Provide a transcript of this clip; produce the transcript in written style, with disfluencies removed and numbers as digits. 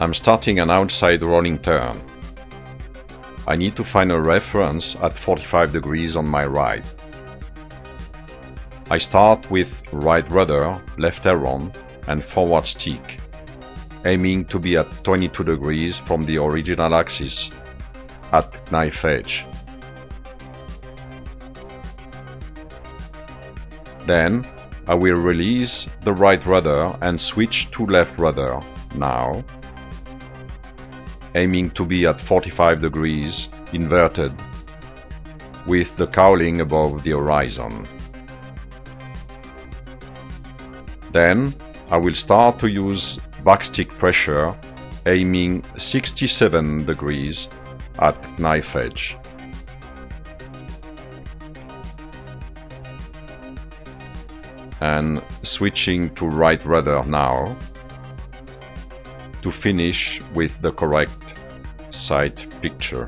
I'm starting an outside rolling turn. I need to find a reference at 45 degrees on my right. I start with right rudder, left aileron and forward stick, aiming to be at 22 degrees from the original axis at knife edge. Then I will release the right rudder and switch to left rudder now, aiming to be at 45 degrees inverted with the cowling above the horizon. Then I will start to use backstick pressure, aiming 67 degrees at knife edge. And switching to right rudder now to finish with the correct sight picture.